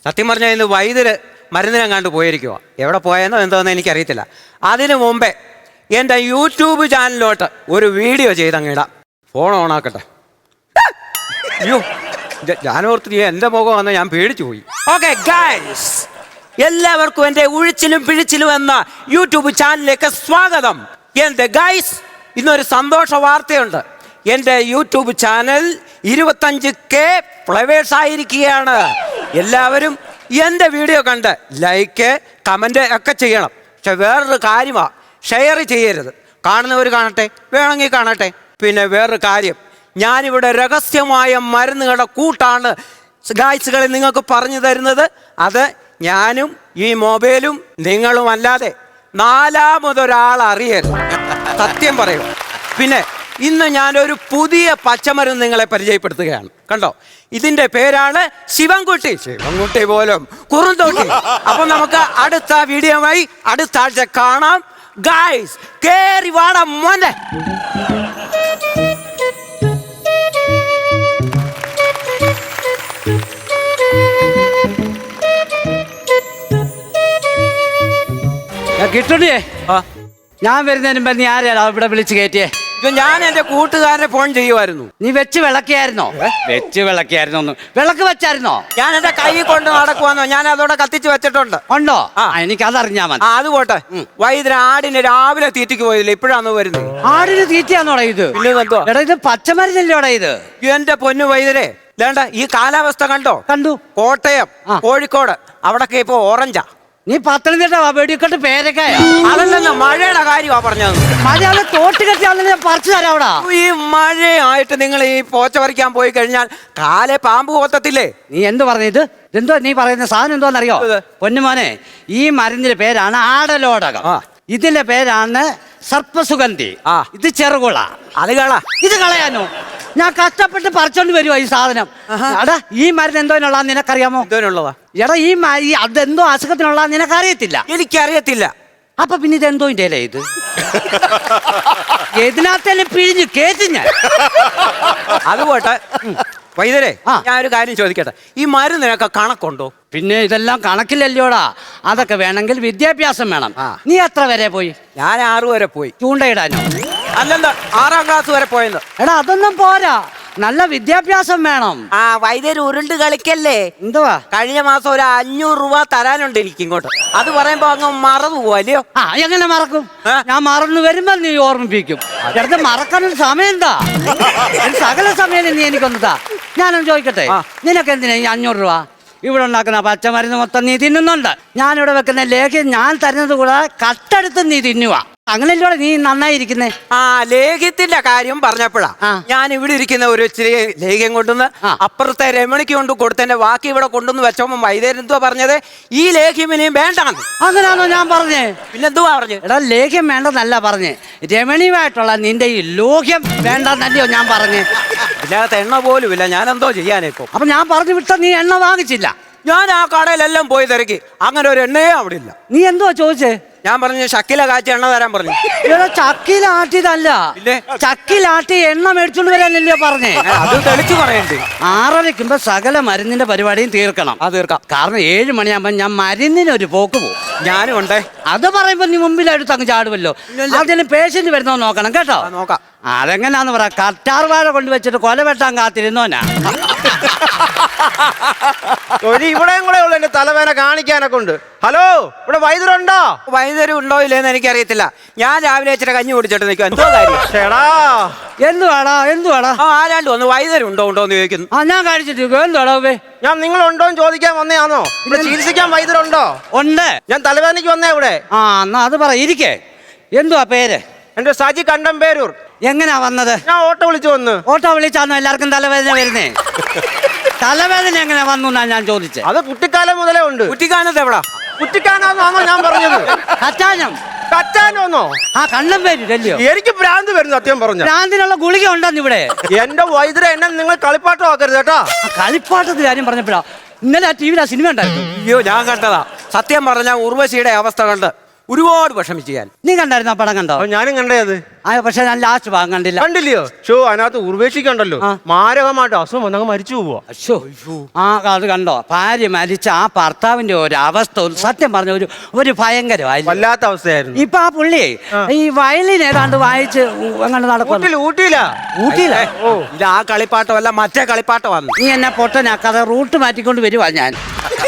സത്യം പറഞ്ഞാൽ ഇന്ന് വൈദ്യുര് മരുന്നിനെങ്ങാണ്ട് പോയിരിക്കുക. എവിടെ പോയെന്നോ എന്തോന്ന് എനിക്കറിയത്തില്ല. അതിനു മുമ്പേ എൻ്റെ യൂട്യൂബ് ചാനലിലോട്ട് ഒരു വീഡിയോ ചെയ്തങ്ങിടാം. ഫോൺ ഓണാക്കട്ടെ. അയ്യോ, ഞാനോർത്ത് എൻ്റെ മുഖം വന്ന് ഞാൻ പേടിച്ചു പോയി. ഓക്കെ ഗൈസ്, എല്ലാവർക്കും എൻ്റെ ഉഴിച്ചിലും പിഴിച്ചിലും എന്ന യൂട്യൂബ് ചാനലിലേക്ക് സ്വാഗതം. എൻ്റെ ഗൈസ്, ഇന്നൊരു സന്തോഷ വാർത്തയുണ്ട്. എൻ്റെ യൂട്യൂബ് ചാനൽ 25K ഫ്ലവേഴ്സ് ആയിരിക്കുകയാണ്. എല്ലാവരും എൻ്റെ വീഡിയോ കണ്ട് ലൈക്ക് കമൻറ്റ് ഒക്കെ ചെയ്യണം. പക്ഷെ വേറൊരു കാര്യമാണ്, ഷെയർ ചെയ്യരുത്. കാണുന്നവർ കാണട്ടെ, വേണമെങ്കിൽ കാണട്ടെ. പിന്നെ വേറൊരു കാര്യം, ഞാനിവിടെ രഹസ്യമായ മരുന്നുകളുടെ കൂട്ടാണ് ഗായ്സുകളെ നിങ്ങൾക്ക് പറഞ്ഞു തരുന്നത്. അത് ഞാനും ഈ മൊബൈലും നിങ്ങളും അല്ലാതെ നാലാമതൊരാൾ അറിയരുത്. സത്യം പറയും. പിന്നെ ഇന്ന് ഞാനൊരു പുതിയ പച്ചമരുന്ന് നിങ്ങളെ പരിചയപ്പെടുത്തുകയാണ്. കണ്ടോ, ഇതിൻ്റെ പേരാണ് ശിവൻകുട്ടി. ശിവൻകുട്ടി പോലും കുറുന്തോട്ടി. അപ്പൊ നമുക്ക് അടുത്ത വീഡിയോയുമായി അടുത്ത ആഴ്ച കാണാം. ഗായ്സ്, കേറി വാടാ മോനെ. കിട്ടുണിയേ, ഞാൻ വരുന്നതിന് മുമ്പ് നീ ആരെയാ ഇവിടെ വിളിച്ച് കയറ്റിയേ? ഞാൻ എന്റെ കൂട്ടുകാരനെ ഫോൺ ചെയ്യുമായിരുന്നു. നീ വെച്ച് വിളക്കിയായിരുന്നോ? വെച്ച് വിളക്കിയായിരുന്നോ? വിളക്ക് വെച്ചായിരുന്നോ? ഞാൻ എന്റെ കൈ കൊണ്ട് നടക്കുവാന്നോ, ഞാൻ അതോടെ കത്തിച്ച് വെച്ചിട്ടുണ്ട്. ഉണ്ടോ? എനിക്കതറിഞ്ഞാ മതി. അത് പോട്ടെ. വൈദ്യുതി ആടിന് രാവിലെ തീറ്റിക്ക് പോയില്ല, ഇപ്പോഴാണ് വരുന്നത്. ആടിന് തീറ്റയാന്നോടാ ഇത്? എടാ, ഇത് പച്ചമരുന്നല്ലോടാ ഇത്. എന്റെ പൊന്നു വൈദ്യരെ, വേണ്ട ഈ കാലാവസ്ഥ കണ്ടോ? കണ്ടു. കോട്ടയം, കോഴിക്കോട് അവിടൊക്കെ ഇപ്പൊ ഓറഞ്ചാ. നീ പത്തനംതിട്ട വെടിക്കെട്ട് പേരക്കായ? അതല്ലെന്ന് മഴയുടെ കാര്യമാ പറഞ്ഞത്. മഴ തോട്ട് കെട്ടിയാണെന്ന് ഞാൻ പറിച്ചു തരാം. അവിടെ ഈ മഴയായിട്ട് നിങ്ങൾ ഈ പോച്ച പറിക്കാൻ പോയി കഴിഞ്ഞാൽ കാലെ പാമ്പ് കൊത്തത്തില്ലേ? നീ എന്ത് പറഞ്ഞത്? എന്തോ നീ പറയുന്ന സാധനം എന്തോന്നറിയോ പൊന്നുമോനെ? ഈ മരുന്നിന്റെ പേരാണ് ആടലോടകം. ഇതിന്റെ പേരാണ് സർപ്പസുഗന്ധി. ഇത് ചെറുകുള. അത് കള. ഇത് കളയാനോ? ഞാൻ കഷ്ടപ്പെട്ട് പറിച്ചോണ്ട് വരുവാ ഈ സാധനം. എടാ, ഈ മരുന്ന് എന്തോനുള്ള നിനക്കറിയാമോ? എന്തോന്നുള്ളതാ? എടാ, ഈ അതെന്തോ അസുഖത്തിനുള്ള നിനക്കറിയത്തില്ല. എനിക്കറിയത്തില്ല. അപ്പൊ പിന്നെ ഇതെന്തോ ഇല്ലേ ഇത്? ഏതിനകത്തേലും പിഴിഞ്ഞു കേറ്റി ഞാൻ. അതുപോട്ടെ വൈദ്യരെ, ഞാൻ ഒരു കാര്യം ചോദിക്കട്ടെ, ഈ മരുന്നിനൊക്കെ കണക്കുണ്ടോ? പിന്നെ ഇതെല്ലാം കണക്കില്ലല്ലോടാ. അതൊക്കെ വേണമെങ്കിൽ വിദ്യാഭ്യാസം വേണം. നീ എത്ര വരെ പോയി? ഞാൻ 6 വരെ പോയി. ചൂണ്ടയിടാനോ? അല്ലെന്താ 6ാം ക്ലാസ് വരെ പോയെന്ന്. എടാ, അതൊന്നും പോരാ, നല്ല വിദ്യാഭ്യാസം വേണം. വൈദ്യര് ഉരുണ്ട് കളിക്കല്ലേ. എന്തുവാ? കഴിഞ്ഞ മാസം ഒരു 500 രൂപ തരാനുണ്ട് എനിക്ക് ഇങ്ങോട്ട്. അത് പറയുമ്പോ അങ്ങ് മറന്നു പോവല്ലയോ? എങ്ങനെ മറക്കും? ഞാൻ മറന്നു വരുമ്പോ നീ ഓർമ്മിപ്പിക്കും. എടുത്ത് മറക്കാനൊരു സമയം എന്താ? സകല സമയം നീ എനിക്കൊന്നതാ. ഞാനൊന്ന് ചോദിക്കട്ടെ, നിനക്ക് എന്തിനാ ഈ 500 രൂപ? ഇവിടെ ഉണ്ടാക്കുന്ന പച്ചമരുന്ന് മൊത്തം നീ തിന്നുന്നുണ്ട്. ഞാനിവിടെ വെക്കുന്ന ലേഖ്യം ഞാൻ തരുന്നത് കൂടെ കട്ടെടുത്ത് നീ തിന്നുക. അങ്ങനെയല്ലോ നീ നന്നായിരിക്കുന്നേ. ലേഖ്യത്തിന്റെ കാര്യം പറഞ്ഞപ്പോഴാ ഞാൻ ഇവിടെ ഇരിക്കുന്ന ഒരു ഇച്ചിരി ലേഖ്യം കൊണ്ടുവന്ന് അപ്പുറത്തെ രമണിക്ക് കൊണ്ട് കൊടുത്തതിന്റെ ബാക്കി ഇവിടെ കൊണ്ടുവന്ന് വെച്ചോമ്പോ വൈദ്യരെന്തോ പറഞ്ഞത്, ഈ ലേഖ്യം ഇനിയും വേണ്ടാന്ന്. അങ്ങനെയാണോ ഞാൻ പറഞ്ഞേ? പിന്നെന്തുവാ പറഞ്ഞു? എടാ, ലേഖ്യം വേണ്ടെന്നല്ല പറഞ്ഞേ, രമണിയുമായിട്ടുള്ള നിന്റെ ഈ ലോഹ്യം വേണ്ടെന്നല്ലയോ ഞാൻ പറഞ്ഞേ. ഇതിനകത്ത് എണ്ണ പോലും ഇല്ല, ഞാൻ എന്തോ ചെയ്യാനേക്കോ. അപ്പൊ ഞാൻ പറഞ്ഞു വിട്ട നീ എണ്ണ വാങ്ങിച്ചില്ല? ഞാൻ ആ കടയിലെല്ലാം പോയി തിരക്കി, അങ്ങനെ ഒരു എണ്ണയേ അവിടെ ഇല്ല. നീ എന്തുവാ ചോദിച്ചേ? ഞാൻ പറഞ്ഞു ശക്കില കാച്ചി എണ്ണ തരാൻ പറഞ്ഞു. ചക്കിലാട്ടിയതല്ല, ചക്കിലാട്ടി എണ്ണ മേടിച്ചോണ്ട് വരാനല്ലോ പറഞ്ഞേ. അത് തെളിച്ചു പറയണ്ടേ? 6:30 സകല മരുന്നിന്റെ പരിപാടിയും തീർക്കണം. അത് തീർക്കാം. കാരണം 7 മണിയാകുമ്പോ ഞാൻ മരുന്നിനൊരു പോക്ക് പോകും. ഞാനും ഉണ്ടേ. അത് പറയുമ്പോ നീ മുമ്പിലെടുത്ത് അങ്ങ് ചാടുമല്ലോ. അതിന് പേഷ്യന്റ് വരുന്നോ നോക്കണം കേട്ടോ. നോക്കാം. അതെങ്ങനെയാന്ന് പറയാ, കറ്റാർ വാഴ കൊണ്ടുവച്ചിട്ട് കൊല വെട്ടാൻ കാത്തിരുന്നോനാ. ഇവിടെയും കൂടെ ഉള്ളു എന്റെ തലവേന കാണിക്കാനൊക്കെ ഉണ്ട്. ഹലോ, ഇവിടെ വൈദ്യുരുണ്ടോ? വൈദ്യുതി ഉണ്ടോ ഇല്ലെന്ന് എനിക്കറിയത്തില്ല. ഞാൻ രാവിലെ വെച്ചിട്ട് കഞ്ഞി കുടിച്ചിട്ട് നിൽക്കും. എന്തോ കാര്യം? എന്തുവാടാ? ആരാണ്ട് വന്ന് വൈദ്യുതി ഉണ്ടോ എന്ന് ചോദിക്കുന്നു. ഞാൻ കഴിച്ചിട്ട് എന്തുവാടാ? ഞാൻ നിങ്ങൾ ഉണ്ടോന്ന് ചോദിക്കാൻ വന്നയാണോ? ഇവിടെ ചികിത്സിക്കാൻ വൈദ്യുരുണ്ടോ? ഉണ്ട്. ഞാൻ തലവേദനയ്ക്ക് വന്നേ ഇവിടെ. എന്നാ അത് പറ, ഇരിക്കേ. എന്തുവാ പേര്? എന്റെ സജി കണ്ടംപേരൂർ. എങ്ങനാ വന്നത്? ഞാൻ ഓട്ടോ വിളിച്ചു വന്ന്. ഓട്ടോ വിളിച്ചാന്നോ എല്ലാവർക്കും തലവേദന വരുന്നേ? തലവേദന എങ്ങനെ വന്നു എന്നാ ഞാൻ ചോദിച്ചേ. അത് കുട്ടിക്കാലം മുതലേ ഉണ്ട്. കുട്ടിക്കാനത്ത് എവിടാ? കുട്ടിക്കാനാന്നോ ഞാൻ പറഞ്ഞത്? കച്ചാനോന്നോ? കണ്ണംപേരൂരല്ലയോ? എനിക്ക് ഭ്രാന്ത് വരുന്നു സത്യം പറഞ്ഞു. ഭ്രാന്തിനുള്ള ഗുളിക ഉണ്ടെന്ന് ഇവിടെ. എന്റെ വൈദ്യുര എന്നെ നിങ്ങൾ കളിപ്പാട്ടം ആക്കരുത് കേട്ടോ. കളിപ്പാട്ടത്തിൽ കാര്യം പറഞ്ഞപ്പോഴാ ഇന്നലെ ആ ടി വിയിൽ ആ സിനിമ ഉണ്ടായിരുന്നു. അയ്യോ, ഞാൻ കണ്ടതാ. സത്യം പറഞ്ഞ ഉർവശിയുടെ അവസ്ഥ കണ്ട് ഒരുപാട് വിഷമിച്ച് ഞാൻ. നീ കണ്ടായിരുന്നോ പടം കണ്ടോ? അപ്പൊ ഞാനും കണ്ടേ അത്. പക്ഷെ ഞാൻ ലാസ്റ്റ് ഭാഗം കണ്ടില്ല. കണ്ടില്ലയോ? ഷോ അതിനകത്ത് ഉർവേഷിക്കണ്ടല്ലോ, മാരകമായിട്ട് അസുഖം വന്നങ്ങ് മരിച്ചു പോവാ. അശ്ശോ. ആ അത് കണ്ടോ? ഭാര്യ മരിച്ച ആ ഭർത്താവിന്റെ ഒരു അവസ്ഥ സത്യം പറഞ്ഞ ഒരു ഭയങ്കരമായി വല്ലാത്ത അവസ്ഥയായിരുന്നു. ഇപ്പൊ ആ പുള്ളി ഈ വയലിൻ ഏതാണ്ട് വായിച്ച് അങ്ങനെ നടക്കുന്നു. ഊട്ടിയില്ല. ഓ ഇത് ആ കളിപ്പാട്ടമല്ല, മറ്റേ കളിപ്പാട്ടമാണ്. നീ എന്നെ പൊട്ടനാക്കാതെ റൂട്ട് മാറ്റിക്കൊണ്ട് വരുവാ ഞാൻ.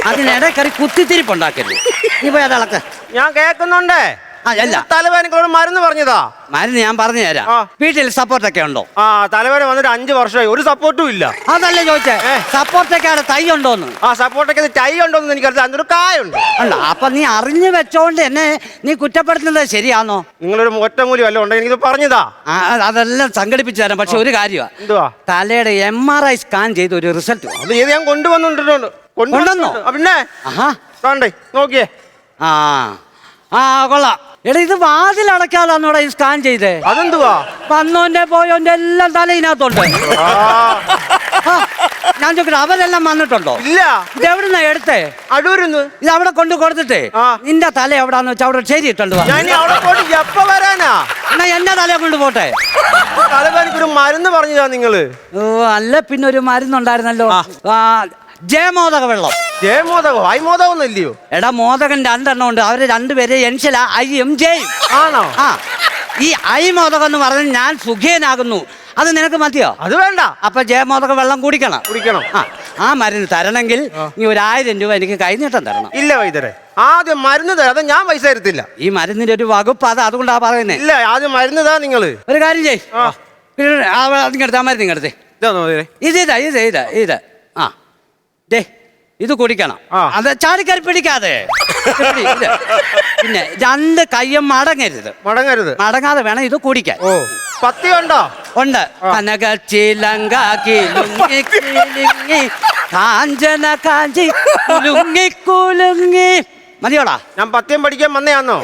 അതിനിടെ കറി കുത്തിത്തിരിപ്പുണ്ടാക്കരുത്. നീ പോയി അതളക്ക്. ഞാൻ കേൾക്കുന്നുണ്ടേ. അല്ല തലവേദനക്കുള്ള മരുന്ന് പറഞ്ഞതാ. മരുന്ന് ഞാൻ പറഞ്ഞു തരാം. വീട്ടിൽ സപ്പോർട്ടൊക്കെ ഉണ്ടോ? ആ തലവേദന വന്നിട്ട് 5 വർഷമായി, ഒരു സപ്പോർട്ടും ഇല്ല. അതല്ലേ ചോദിച്ചേ, സപ്പോർട്ടൊക്കെ തൈ ഉണ്ടോന്ന്? ആ സപ്പോർട്ടൊക്കെ തൈ ഉണ്ടോന്ന് എനിക്കറിയാം, അതിനൊരു കായുണ്ട്. അല്ല അപ്പൊ നീ അറിഞ്ഞു വെച്ചോണ്ട് എന്നെ നീ കുറ്റപ്പെടുത്തുന്നത് ശരിയാണോ? നിങ്ങളൊരു ഒറ്റമൂലി വല്ല ഉണ്ടെങ്കിൽ എനിക്കിത് പറഞ്ഞതാ. അതെല്ലാം സംഘടിപ്പിച്ചു തരാം. പക്ഷെ ഒരു കാര്യമാണ്, എന്തുവാ? തലയുടെ MRI സ്കാൻ ചെയ്ത് ഒരു റിസൾട്ട് അത് ചെയ്ത് ഞാൻ കൊണ്ടുവന്നിട്ടുണ്ട്. കൊണ്ടുവന്നോ? പിന്നെ കണ്ടേ നോക്കിയേ. ആ കൊള്ളാം. എടാ ഇത് വാതിലടക്കാതാന്നോടാ ഈ സ്കാൻ ചെയ്തേ? അതെന്തുവാ? വന്നോന്റെ പോയോന്റെ എല്ലാം തലയിനകത്തുണ്ട്. ഞാൻ ചോദിക്കട്ടെ, അവരെല്ലാം വന്നിട്ടുണ്ടോ? ഇല്ല. ഇത് എവിടുന്നാ എടുത്തേ? അടൂരുന്ന്. ഇത് അവിടെ കൊണ്ട് കൊടുത്തിട്ടേ നിന്റെ തല എവിടാന്ന് വെച്ചാ അവിടെ ശരിയിട്ടുണ്ട്. എപ്പോ വരാനാ? എന്നാ എന്റെ തലയെ കൊണ്ട് പോട്ടെ. തലവേദനക്കൊരു മരുന്ന് പറഞ്ഞതാ നിങ്ങള്. ഓ അല്ല പിന്നെ ഒരു മരുന്നുണ്ടായിരുന്നല്ലോ, ജയമോദക വെള്ളം. ജയമോദകോ? ഐമോദകം ഇല്ലയോ? എടാ മോദകൻ 2 എണ്ണം ഉണ്ട്. അവര് 2 പേരെ എൻഷല ഐയും ജയും. ആണോ? ആ ഈ ഐമോദകം എന്ന് പറഞ്ഞാൽ ഞാൻ സുഖേനാകുന്നു, അത് നിനക്ക് മതിയോ? അത് വേണ്ട. അപ്പൊ ജയമോദക വെള്ളം കുടിക്കണം. ആ മരുന്ന് തരണമെങ്കിൽ നീ 1000 രൂപ എനിക്ക് കൈനീട്ടം തരണം. ഇല്ല വൈദ്യരെ, ആദ്യം മരുന്ന് തരാം, അത് ഞാൻ പൈസ തരത്തില്ല. ഈ മരുന്നിന്റെ ഒരു വകുപ്പ് അതുകൊണ്ടാ പറയുന്നേ. ഇല്ല, ആദ്യം മരുന്ന് താ നിങ്ങള്. ഒരു കാര്യം ചെയ്, അതിങ്ങടുത്ത് ആ മരുന്ന് ഇങ്ങടുത്ത്. ഇത് ആ ദേ ഇത് കുടിക്കണം. അത് ചാടിക്കറി പിടിക്കാതെ. പിന്നെ 2 കയ്യും മടങ്ങരുത്. മടങ്ങാതെ വേണം ഇത് കുടിക്കാൻ. ഓ പത്തിയുണ്ടോ? ഉണ്ട്. കനകച്ചിലങ്ക കിലുങ്ങി കിലുങ്ങി കാഞ്ചന കാഞ്ചി കുലുങ്ങി കുലുങ്ങി. മതിയോടാ? ഞാൻ പത്യം പഠിക്കാൻ വന്നയാന്നോ?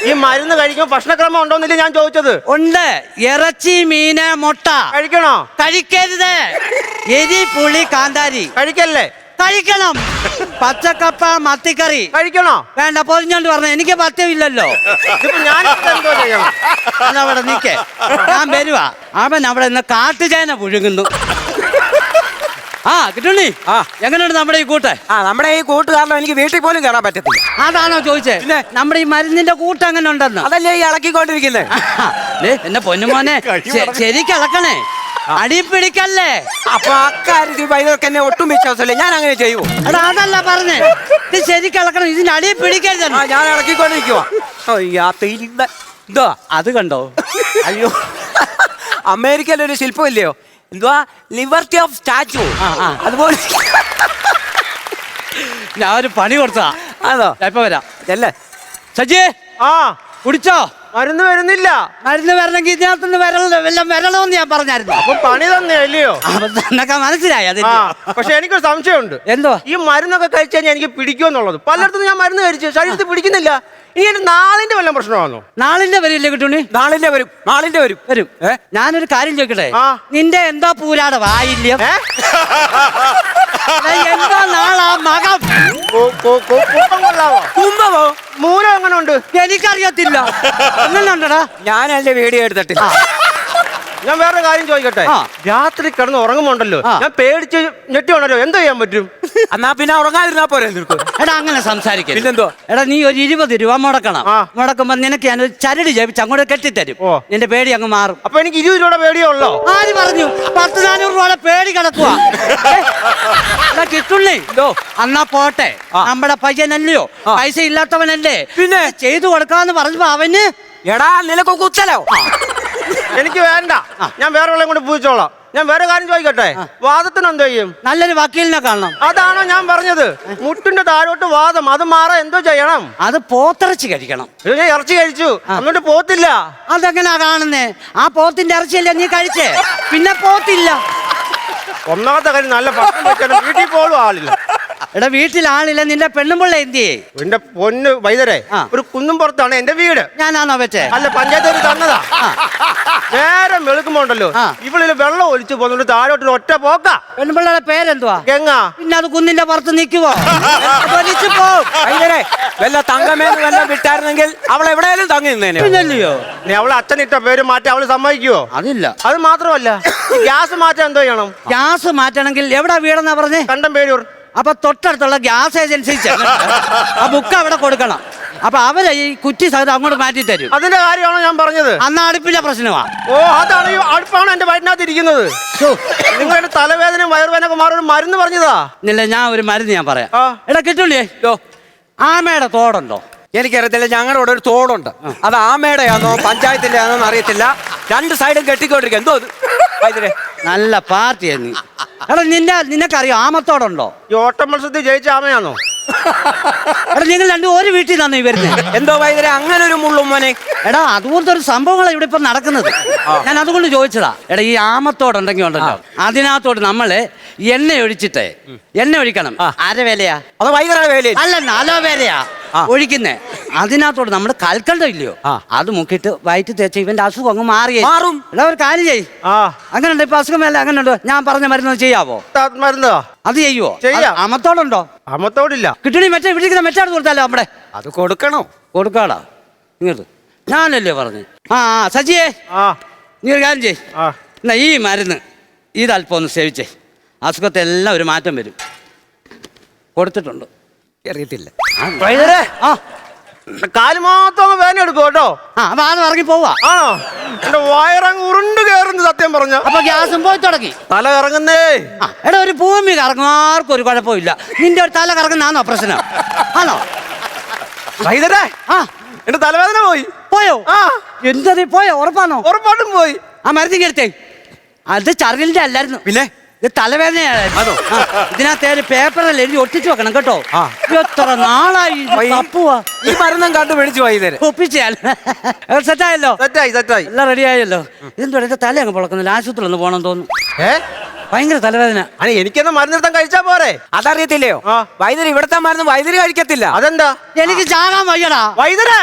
ഈ മരുന്ന് കഴിക്കുമ്പോ ഭക്ഷണക്രമം ഉണ്ടോന്നില്ല ഞാൻ ചോദിച്ചത്. ഉണ്ട്. ഇറച്ചി, മീന്, മുട്ട കഴിക്കണോ? കഴിക്കരുത്. എരി, പുളി, കാന്താരി കഴിക്കല്ലേ? കഴിക്കണം. പച്ചക്കപ്പ, മത്തിക്കറി കഴിക്കണോ? വേണ്ട, പൊതിഞ്ഞോണ്ട് പറഞ്ഞ എനിക്ക് പത്യമില്ലല്ലോ. ഞാൻ എന്തോ ചെയ്യണം? അവിടെ നിക്കേ, ഞാൻ വരുവാ. അവൻ അവിടെ നിന്ന് കാട്ടുചേന പുഴുങ്ങുന്നു. കിട്ടുണ്ണി, എങ്ങനെയുണ്ട് നമ്മുടെ ഈ കൂട്ട്? നമ്മുടെ ഈ കൂട്ട് കാരണം എനിക്ക് വീട്ടിൽ പോലും കയറാൻ പറ്റത്തില്ല. അതാണോ ചോദിച്ചേ? നമ്മുടെ ഈ മരുന്നിന്റെ കൂട്ട് അങ്ങനെ ഉണ്ടെന്ന്? അതല്ലേ ഈ ഇളക്കിക്കൊണ്ടിരിക്കുന്നത്. എന്റെ പൊന്നുമോനെ ശരിക്കും ഇളക്കണേ, അടി പിടിക്കല്ലേ. അപ്പൊ അക്കാര്യത്തിൽ വൈദ്യർക്ക് എന്നെ ഒട്ടും വിശ്വാസമില്ല, ഞാൻ അങ്ങനെ ചെയ്യുമോ? എടാ അതല്ല പറഞ്ഞേ, ഇത് ശരിക്കും ഇളക്കണം, ഇതിന് അടി പിടിക്കരുത്. ഞാൻ ഇളക്കിക്കൊണ്ടിരിക്കുവാ. എന്തോ അത് കണ്ടോ? അയ്യോ, അമേരിക്കയിലൊരു ശില്പം ഇല്ലയോ, എന്തുവാ, ലിബർട്ടി ഓഫ് സ്റ്റാച്ചു, അതുപോലെ ഞാൻ ഒരു പണി കൊടുത്താ. അതോ? ഇപ്പൊ വരാം. അല്ലേ സജി, കുടിച്ചോ? മരുന്ന് വരുന്നില്ല. മരുന്ന് വരണമെങ്കിൽ ഇതിനകത്തുനിന്ന് വരണമെന്ന് ഞാൻ പറഞ്ഞായിരുന്നു. അപ്പൊ പണി തന്നെ അല്ലയോ? എന്നൊക്കെ മനസ്സിലായി. പക്ഷെ എനിക്കൊരു സംശയമുണ്ട്. എന്തോ? ഈ മരുന്നൊക്കെ കഴിച്ചു കഴിഞ്ഞാൽ എനിക്ക് പിടിക്കുമെന്നുള്ളത്. പലയിടത്തും ഞാൻ മരുന്ന് കഴിച്ചു, ശരീരത്തിൽ പിടിക്കുന്നില്ല. ഇനി എന്റെ നാളിന്റെ വല്ല പ്രശ്നമാണോ? നാളിന്റെ വരില്ലേ കിട്ടുണ്ണി? നാളിന്റെ വരും. ഞാനൊരു കാര്യം ചോദിക്കട്ടെ, നിന്റെ എന്തോ പൂരാട വായില്ല? എന്തോ നാളാ മകം കുംഭമോ? മൂലം എങ്ങനെ ഉണ്ട്? എനിക്കറിയത്തില്ല. എങ്ങനെ ഉണ്ടടാ? ഞാനല്ലേ വീഡിയോ എടുത്തിട്ടില്ല. ഞാൻ വേറെ കാര്യം ചോദിക്കട്ടെ, രാത്രി കിടന്ന് ഉറങ്ങുമ്പോണ്ടല്ലോ ഞാൻ പേടിച്ച് ഞെട്ടി ഉണരോ, എന്ത് ചെയ്യാൻ പറ്റും? എന്നാ പിന്നെ ഉറങ്ങാതിരുന്നാ പോരെ? എടാ അങ്ങനെ സംസാരിക്കും. പിന്നെന്തോ? എടാ നീ ഒരു 20 രൂപ മുടക്കണം. മുടക്കുമ്പോ നിനക്ക് ഞാൻ ഒരു ചരട് ജപിച്ച് അങ്ങോട്ട് കെട്ടിത്തരും. നിന്റെ പേടി അങ്ങ് മാറും. അപ്പൊ എനിക്ക് 20 രൂപയുടെ പേടിയേ ഉള്ളോ? ആര് പറഞ്ഞു? 1000-400 രൂപയുടെ പേടി കിടക്കുവാ. കിട്ടുള്ളേ അന്നാ പോട്ടെ, നമ്മുടെ പയ്യനല്ലയോ, പൈസ ഇല്ലാത്തവനല്ലേ, പിന്നെ ചെയ്തു കൊടുക്കാന്ന് പറഞ്ഞപ്പോ അവന് എടാ നിനക്ക് കുത്തലോ? എനിക്ക് വേണ്ട, ഞാൻ വേറെ വെള്ളം കൊണ്ട് പൂച്ചോളാം. ഞാൻ വേറെ കാര്യം ചോദിക്കട്ടെ, വാദത്തിന് എന്തോ ചെയ്യും? നല്ലൊരു വക്കീലിനെ കാണണം. അതാണോ ഞാൻ പറഞ്ഞത്? മുട്ടിന്റെ താഴോട്ട് വാദം, അത് മാറാൻ എന്തോ ചെയ്യണം? അത് പോത്തിറച്ചി കഴിക്കണം. ഞാൻ ഇറച്ചി കഴിച്ചു, എന്നിട്ട് പോത്തില്ല. അതെങ്ങനാ കാണുന്നേ? ആ പോത്തിന്റെ ഇറച്ചിയല്ലേ നീ കഴിച്ചേ, പിന്നെ പോത്തില്ല. ഒന്നാമത്തെ കാര്യം നല്ല ഭക്ഷണം വെച്ചാലും വീട്ടിൽ പോലും ആളില്ല. എടാ വീട്ടിൽ ആളില്ല, നിന്റെ പെണ്ണുമ്പിള്ള എന്തിയേ? എന്റെ പൊന്ന് വൈദ്യരെ, ഒരു കുന്നും പുറത്താണ് എന്റെ വീട്. ഞാനാണോ വെച്ചേ? അല്ല, പഞ്ചായത്ത് ഒരു തന്നതാ. നേരം വെളുക്കുമ്പോണ്ടല്ലോ ഇവളില് വെള്ളം ഒലിച്ചു പോകുന്നുണ്ട്, താഴോട്ട് ഒറ്റ പോക്ക. പെണ്ണുമ്പിള്ളയുടെ പേരെന്തുവാ? ഗംഗ. പിന്നെ അത് കുന്നിന്റെ പുറത്ത് നിൽക്കുവോ? വല്ല തങ്കമേന്ന് വല്ല വിട്ടായിരുന്നെങ്കിൽ അവൾ എവിടെയാലും തങ്ങി നിന്നേനെ. പിന്നല്ലയോ, നീ അവളെ അച്ഛനിട്ട പേര് മാറ്റി അവള് സമ്മതിക്കുവോ? അതില്ല. അത് മാത്രമല്ല, ഗ്യാസ് മാറ്റാൻ എന്തോ ചെയ്യണം? ഗ്യാസ് മാറ്റണമെങ്കിൽ എവിടാ വീടെന്നാ പറഞ്ഞേ? കണ്ടം പേരൂർ. അപ്പൊ തൊട്ടടുത്തുള്ള ഗ്യാസ് ഏജൻസി ആ ബുക്ക് അവിടെ കൊടുക്കണം. അപ്പൊ അവരെ ഈ കുറ്റി സഹിതം അങ്ങോട്ട് മാറ്റി തരും. അതിന്റെ കാര്യമാണോ ഞാൻ പറഞ്ഞത്? അന്ന് അടുപ്പിലെ പ്രശ്നമാ. ഓ, അതാണ് ഈ അടുപ്പാണ് എന്റെ വയറ്റിനകത്ത് ഇരിക്കുന്നത്. നിങ്ങളുടെ തലവേദനയും വയറുവേദനയൊക്കെ മാറി മരുന്ന് പറഞ്ഞതാ. ഇല്ല, ഞാൻ ഒരു മരുന്ന് ഞാൻ പറയാം. ആ. എടാ കിട്ടൂലേ, ആമയുടെ തോടുണ്ടോ? എനിക്കറിയത്തില്ല. ഞങ്ങളുടെ ഇവിടെ ഒരു തോടുണ്ട്. അത് ആമയുടെയാണോ പഞ്ചായത്തിന്റെ ആണോ അറിയത്തില്ല. രണ്ട് സൈഡും കെട്ടിക്കൊണ്ടിരിക്കുക. എന്തോ വൈദ്യരെ നല്ല പാർട്ടിയാ നീ. എടാ നിനക്കറിയോ ആമത്തോടുണ്ടോ? ഈ ഓട്ട മത്സരത്തിൽ ജയിച്ച ആമയാണോ? എടാ നിങ്ങൾ രണ്ടും ഒരു വീട്ടിൽ നിന്നാണ് ഈ വരുന്നത്. എന്തോ വൈദ്യരെ അങ്ങനെ ഒരു മുള്ളുമ്മനെ. എടാ അതുപോലത്തെ ഒരു സംഭവങ്ങളാണ് ഇവിടെ ഇപ്പൊ നടക്കുന്നത്. ഞാൻ അതുകൊണ്ട് ചോദിച്ചതാ. എടാ ഈ ആമത്തോടുണ്ടെങ്കിൽ ഉണ്ടല്ലോ, അതിനകത്തോട് നമ്മള് എണ്ണ ഒഴിച്ചിട്ട് എണ്ണ ഒഴിക്കണം. അരവേലയാ അത് വൈദ്യരുടെ വേലയിൽ അല്ല, 4 വേലയാ ഒഴിക്കുന്നേ. അതിനകത്തോട് നമ്മുടെ കൽക്കണ്ടം ഇല്ലയോ, അത് മുക്കിയിട്ട് വയറ്റ് തേച്ച് ഇവന്റെ അസുഖം അങ്ങ് മാറും. എടാ ഒരു കാര്യം ചെയ്യ്. അങ്ങനെ ഉണ്ട്, ഇപ്പൊ അസുഖം വേല അങ്ങനെ ഉണ്ടോ? ഞാൻ പറഞ്ഞ മരുന്ന് ചെയ്യാവോ? മരുന്നോ? അത് ചെയ്യുവോ? ചെയ്യാം. ആമത്തോടുണ്ടോ? ആമത്തോടില്ല. കിട്ടണി മറ്റേ വിളിക്കുന്ന മെറ്റാട് കൊടുത്താലോ? നമ്മുടെ അത് കൊടുക്കണോ? കൊടുക്കാടാ. ഇങ്ങോട്ട് ഞാനല്ലേ പറഞ്ഞു. സജിയേ, നീ ഒരു കാര്യം ചെയ്. എന്നാ ഈ മരുന്ന് ഇതല്പം ഒന്ന് സേവിച്ചേ. അസുഖത്തെ എല്ലാം ഒരു മാറ്റം വരും. കൊടുത്തിട്ടുണ്ട്. അറിയത്തില്ല. കാല് മാത്രം വേദന എടുക്കും കേട്ടോ. വാദം ഇറങ്ങി പോവാ. ആണോ? എന്റെ വയറങ്ങ് ഉരുണ്ട് കയറുന്നു സത്യം പറഞ്ഞ. അപ്പൊ ഗ്യാസും പോയി തുടങ്ങി. തല കറങ്ങുന്നേ. എടാ ഒരു ഭൂമി കറങ്ങും, ആർക്കും ഒരു കുഴപ്പമില്ല. നിന്റെ ഒരു തല കറങ്ങുന്നാണോ പ്രശ്നം? ആണോ വൈദ്യരെ? എന്റെ തലവേദന പോയോ? എന്താ പോയോ? ഉറപ്പാണോ? ഉറപ്പായിട്ടും പോയി. ആ മരുന്നിങ് എടുത്തേ. അത് ചറിലിന്റെ അല്ലായിരുന്നു, പിന്നെ ഇത് തലവേദനയാണോ? ഇതിനകത്ത് ഒരു പേപ്പറിൽ എഴുതി ഒട്ടിച്ചു വെക്കണം കേട്ടോ. എത്ര നാളായി തപ്പുവാ. ഈ മരുന്നും കണ്ടു പിടിച്ചു വൈദ്യരെ. ഒപ്പിച്ചാൽ സെറ്റായല്ലോ. സെറ്റായി എല്ലാം റെഡി ആയല്ലോ. ഇതെന്തോ എന്റെ തല അങ്ങ് പൊളക്കുന്നില്ല. ആശുപത്രിയിൽ ഒന്ന് പോകണം തോന്നുന്നു. ഭയങ്കര തലവേദന. എനിക്കെന്നാ മരുന്നെടുത്താൻ കഴിച്ചാ പോരെ? അതറിയത്തില്ലയോ? വൈദ്യര് ഇവിടുത്തെ മരുന്ന് വൈദ്യര് കഴിക്കത്തില്ല. അതെന്താ? എനിക്ക് ചാകാൻ വയ്യടാ വൈദ്യരെ.